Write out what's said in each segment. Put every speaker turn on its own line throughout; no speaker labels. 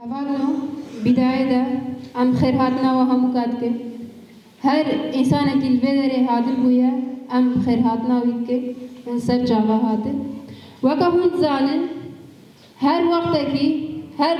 أولو بداية أم خير هاتنا وهم كاتك هر إنسان كل بدر هادل بويا أم خير هاتنا ويك إنسان جوا هاتل وكهون زانن هر وقت كي هر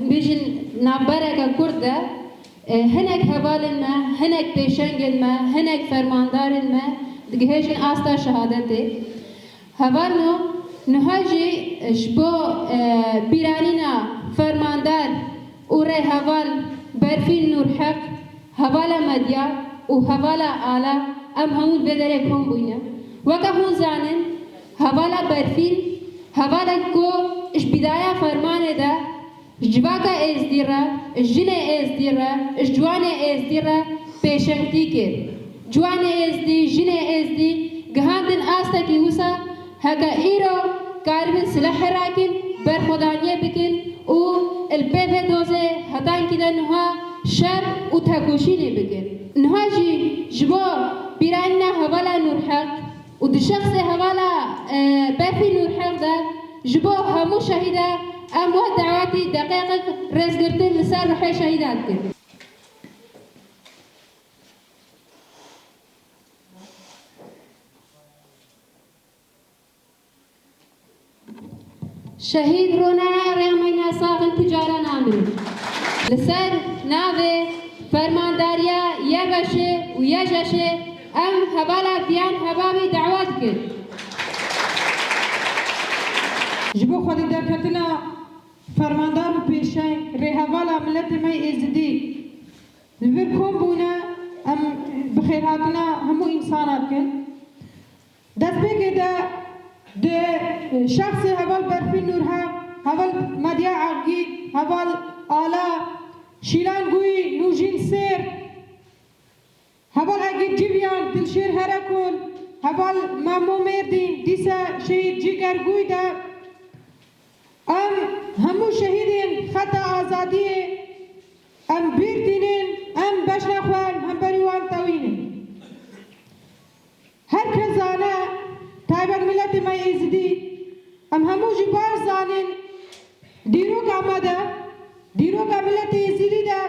بيجن نابرك كرده هناك هبال ما هناك بيشنجل ما هناك فرماندار ما دقيهجن آستا شهادته هبالو نهاجي شبو بيرانينا فرماندار وره هبال برفين نور حق هبالا مديا وهبالا آلا أم همون بدركهم بوينا وكهون زانن هبالا برفين هبالا كو إش بداية فرمانه ده جواكا ازدیره، جنه ازدیره، جوانه ازدیره، پیشنگی کرد. جوانه ازدی، جنه ازدی، گهاندن آسته کی وسا هکا ایرو کاربن سلاح راکن بر خدانیه بکن و البیت دوزه هتان کده نها شر و تکوشینه بکن. نها جبو بیراننا حوالا نور حق و دشخص حوالا برفی نور حق ده جبو همو شهیده أموال دعواتي دقائق رزقرتين لسان روحي شهيدات كده شهيد رونا ريامينا ساغن تجارة نامري لسان ناوي فرمانداريا يغشي ويجشي أم هبالا بيان هبابي دعوات كده
جبو خودی در کتنا فرماندار و پیشای رهوالا ملت می ازدی لبر کم بونا ام بخیر هاتنا همو انسانات کن دست بگه ده شخص هوال برفی نور ها هوال مدیا عقید هوال آلا شیلان گوی نوجین سیر هوال عقید جیویان دلشیر هرکول هوال مامو مردین دیسا شهید جیگر گوی ده ام همو شهیدین خطا آزادیه ام بیردینین ام بشنخوان هم بریوان تاوینین هر کزانه تایبر ملت ما ایزدی ام همو جبار زانین دیروگ آمده دیروگ ملت ایزدی ده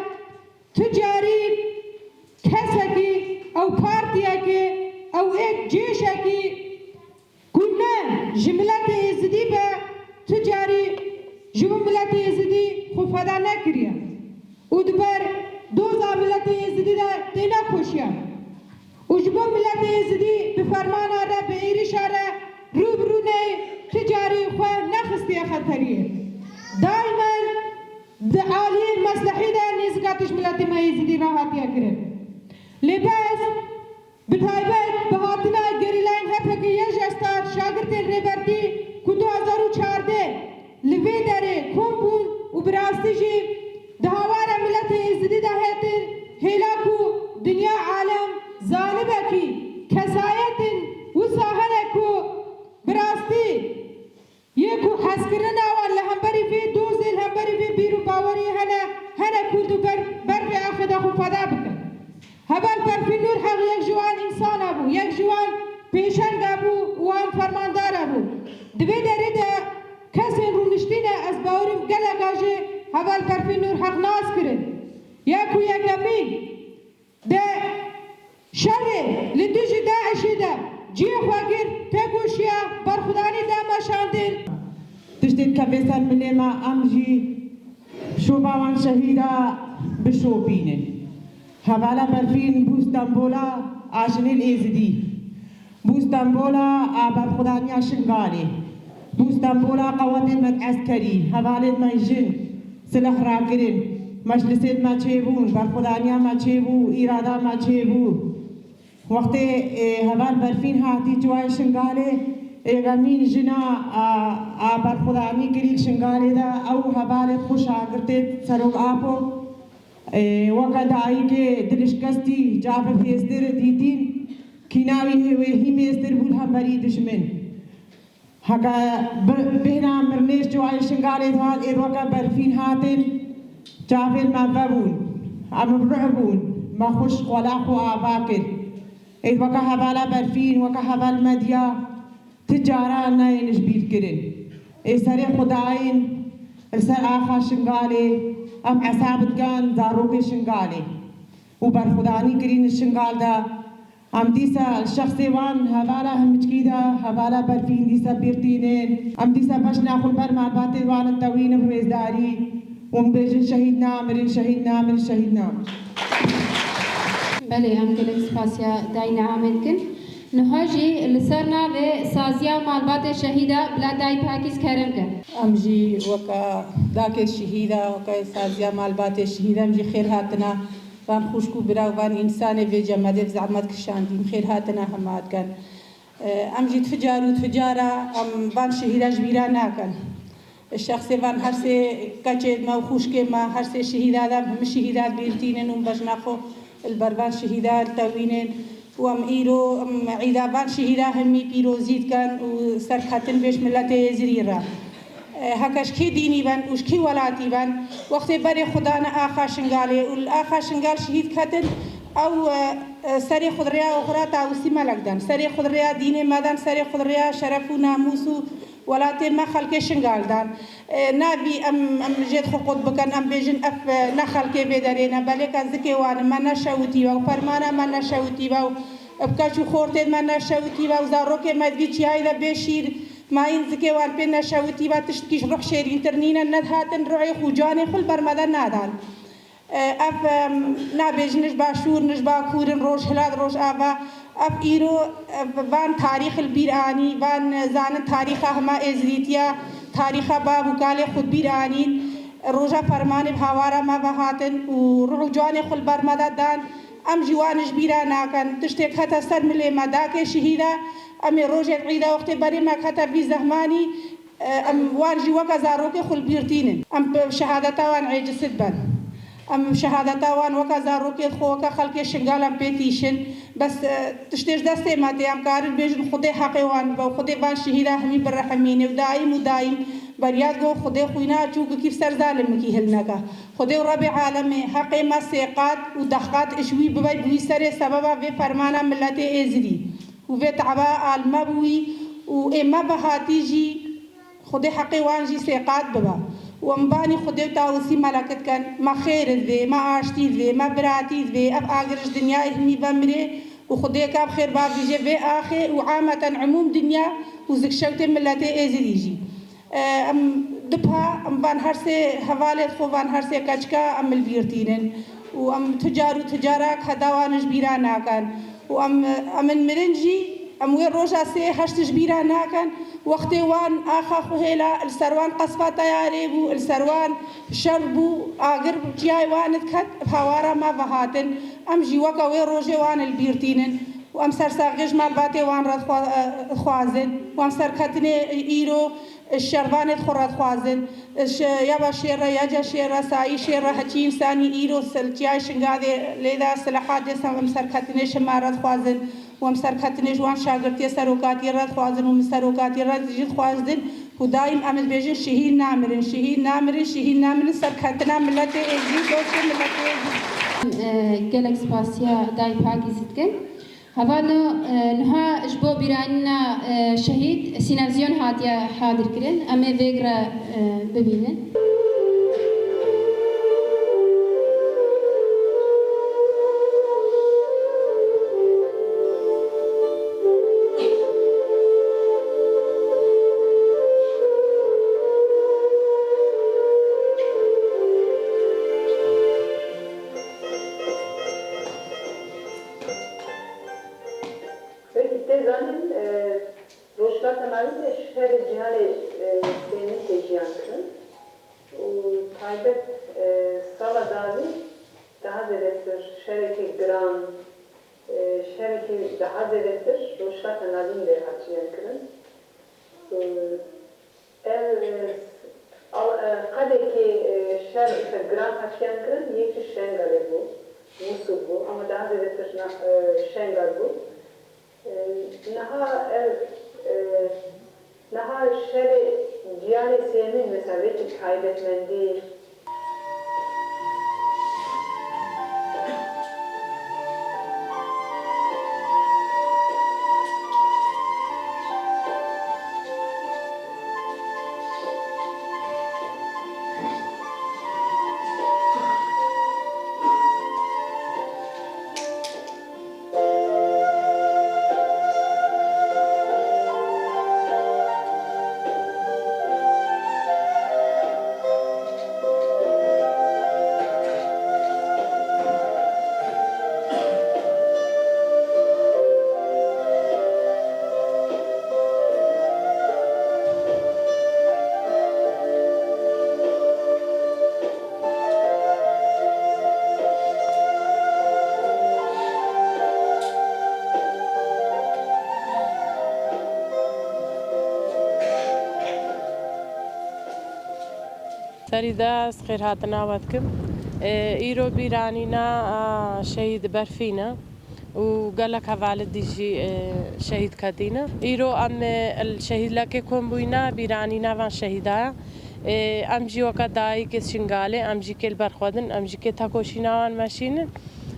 تجاری کسکی او پارتیکی او ایک جیشکی کنه جملت ایزدی به تجاری جو ملت یزدی خفادا نکریا و دبر دوزا ملت یزدی دا تینا کشیا و جو ملت یزدی بفرمان آره به ایریش آره روبرونه تجاری خواه نخستی خطریه دائما عالی مصلحی دا نیزگاتش ملت ما یزدی راحتیا کرد لباس بتایبت بهاتنا گریلاین هفکی یج استاد شاگردین ریبرتی که 2014 لوی داره کم بون و براستی جی دهوار ملت ازدی ده هتن هلاکو دنیا عالم ظالبه کی کسایتن و ساهنه کو براستی یکو حسکرن آوان لهمبری فی دوزل همبری فی بیرو باوری هنه کودو بر به آخده خو فدا بکن هبال برفی نور حق یک جوان انسان ابو یک جوان پیشنگ ابو وان فرماندار ابو دوی داره ده کسی رونشتینه از باوریم گله گاجه هوال برفی نور حق ناز کرد یکو یکمی ده شره لدوش داعشی ده جیه خواگیر تگوشیا برخودانی ده ماشاندین
تشتید که بسر ملیما امجی شوباوان شهیده بشوبینه هوالا برفین بوستنبولا آشنیل ایزدی بوستنبولا برخودانی شنگالی بوستنبولا قوانین مد عسکری حوالت مجن سلاح راکرین مجلسیت ما چیبون برخودانیا ما چیبو ایرادا ما چیبو وقت حوال برفین هاتی جوای شنگاله اگامین جنا برخودانی کریل شنگاله دا او حوالت خوش آگرتت سروگ آپو وقت آئی که دلشکستی جافه پیستر دیتین کیناوی هی میستر بود هم بری دشمن هکا بهنام مرنیش جو آئی شنگالی دهال اید وکا برفین هاتن جافر ما ببون ام برعبون ما خوش خلاق و آباکر اید وکا حوالا برفین وکا حوال مدیا تجاران ناینش بیر کرن ای سر خداین السر آخا شنقالي أم عصابت كان زاروكي شنقالي وبرخداني كرين الشنقال دا أم ديسا الشخصي وان هبالا هم كيدا هبالا برفين ديسا بيرتينين أم ديسا باش ناخل بر معباتي وان التوين بويزداري ومبيجن شهيدنا مرين شهيدنا من شهيدنا.
بله هم گلک سپاسیا دای نعمت کن نهاجی لسرنا و سازیا مالبات شهیدا بلا دای پاکیز کرم کن
امجي وكا ذاك الشهيدة وكا سازيا مالبات الشهيدة امجي خير هاتنا وان خوشكو برا وان إنسان في جمادة زعمت كشاندين خير هاتنا همات كان امجي تفجارة ام وان شهيدة جبيرا ناكن الشخص وان هرسي كاچه ما خوشكي ما هرسي شهيدة دام هم شهيدات بيرتينن ومبجناخو البربان شهيدات التوينن وام ايرو ام عيدا وان شهيدة همي بيروزيد كان وسرخاتن بيش ملت زريرا هكاش كي ديني بان وش كي ولاتي بان وقت بري خدانا آخا شنغالي والآخا شنغال شهيد كتن أو سري خضريا أخرى تاوسي ملك سري خضريا ديني مادان سري خضريا شرف وناموس ولاتي ما خلق شنغال دان نابي أم جيت خقود بكن أم بيجن أف نخلق بيدارينا بلي كان زكي وان ما نشاوتي و فرمانا ما نشاوتي و بكاشو خورتين ما نشاوتي و زاروكي مدبي چيايدا بيشير ما ينزكي وان بين نشاوتي و تشتكيش روح شيرين ترنينا ندهاتن روعي خوجاني خل برمدان نادان اف نابيج نجبا شور نجبا كورن روش هلاد روش آبا اف ايرو وان تاريخ البيراني وان زان تاريخ هما ازريتيا تاريخ باب وكالي خود بيراني روجا فرمان بهوارا ما بهاتن و روح جواني خل برمدان دان ام جوانش بيرانا كان تشتك هتا سر ملي مداك شهيدا امي روجة عيدا وقت بري ما كتا في زهماني ام وان جوا زاروكي خل بيرتين ام شهادتا وان عيج سدبان ام شهادتا وان وكزاروكي خوكا خلقي شنغال ام بيتيشن بس تشتيش دستي ماتي ام كارل بيجن خدي حقي وان خدي بان شهيدا همي بالرحميني ودايم ودايم بريادو خدي خوينا تشوك كيف سر ظالم كي هلناكا خدي ربي عالمي حقي ما سيقات ودخات اشوي ببي بوي سري سببا في فرمانا ملتي ازري وفي تعبا المبوي وإما بهاتيجي خدي حقي وانجي سيقات ببا ومباني خدي تاوسي ملكت كان ما خير ذي ما عاشتي ذي ما براتي ذي أب آخرش دنيا إهمي بمري وخدي كاب خير باب يجي في آخر وعامة عموم دنيا وزك شوتي ملتي ازريجي دبها ام بان هرسي حوالي خو بان هرسي كچكا ام البيرتينن وام تجارة خداوانش بيرانا كان وام امن مرنجي ام وين روجا سي هشتش بيرانا كان وقت وان اخا خوهلا السروان قصفة طياري بو السروان شربو اقر جاي وان كت بهوارا ما بهاتن ام جيوكا وين روجي وان البيرتينن وام سرساقش مالباتي وان رد خوازن وام سركتني ايرو الشربانة خورات خوازن يابا شيرة ياجا شيرة ساي شيرة هتشين ساني إيرو سلتياي شنقاذي لذا سلاحات جسم ومسركتني شمارات خوازن ومسركتني جوان شاقرتي سروكاتي رات خوازن ومسروكاتي رات جيد خوازن ودايم أمل بيجن شهيد نامرن سركتنا ملتي إجي دوست ملتي إجي
گلک سپاسیا دای پاکی زدکن هوانو نها جبو بیرانینا شهید سینوزیون هاتیا حاضر کرن اما ویگرا ببینن
بریده خیر هاتنا ودکم ایرو بیرانینا شهید برفینا وقالك هفالة ديجي شهيد كدينا إيرو أم الشهيد لك كون بوينا بيرانينا وان شهيدا أم جي وكداي كشنغالي أم جي كل برخودن أم جي كتاكوشينا وان ماشين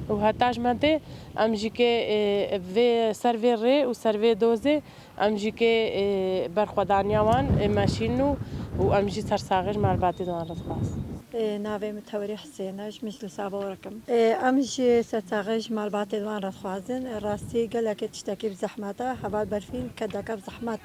وهتاج مده أم جي ك في سيرفي ري وسيرفي دوزي أم جي ك برخودانيا وان ماشينو وأم جي سرساغج مالباتي دوان رخاص
ناوی متوری حسینش مثل سابورکم امش ستاغش مالبات دوان رخوازن راستی قال که تشتكي بزحمته حوال برفين كدك بزحمت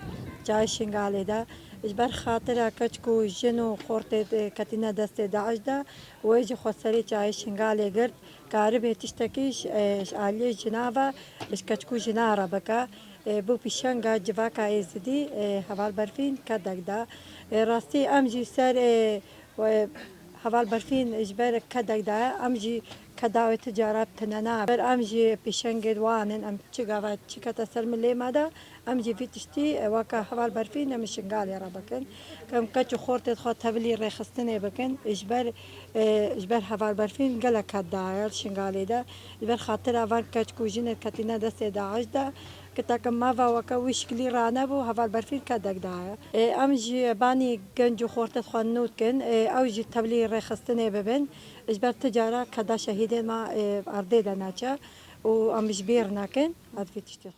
جاي شنغالي دا اجبر خاطر كچكو جنو خورت كتينا دست داعش دا ويجي خسري جاي شنغالي قرد قارب تشتكيش علي جنابه اش كچكو جناره بكا بو بيشنغا جواكا ازدي حوال برفين كدك دا راستی امجي سر حوال برفين إجبار كدك دا أمجي كداوي تجارات تنانا بر أمجي بيشنجد وانن أم تشجعوا تشكت سلم اللي ماذا أمجي في تشتي وكا حوال برفين أم شنغالي ربكن كم كتشو خورت خد تبلي رخصتني بكن إجبار حوال برفين قال كداير شنغالي دا إجبار خاطر أفان كتشكو جين كتينا دا سداعش دا كتاكم ما وكا ويشكلي رانا بو حوال برفين كدك دا أمجي باني جنجو خورت خنوت كن أوجي تبلي رخصتني ببن إجبار تجارة كدا شهيد ما أرضي دناچا و أمش بير ناكن هاد في تشتي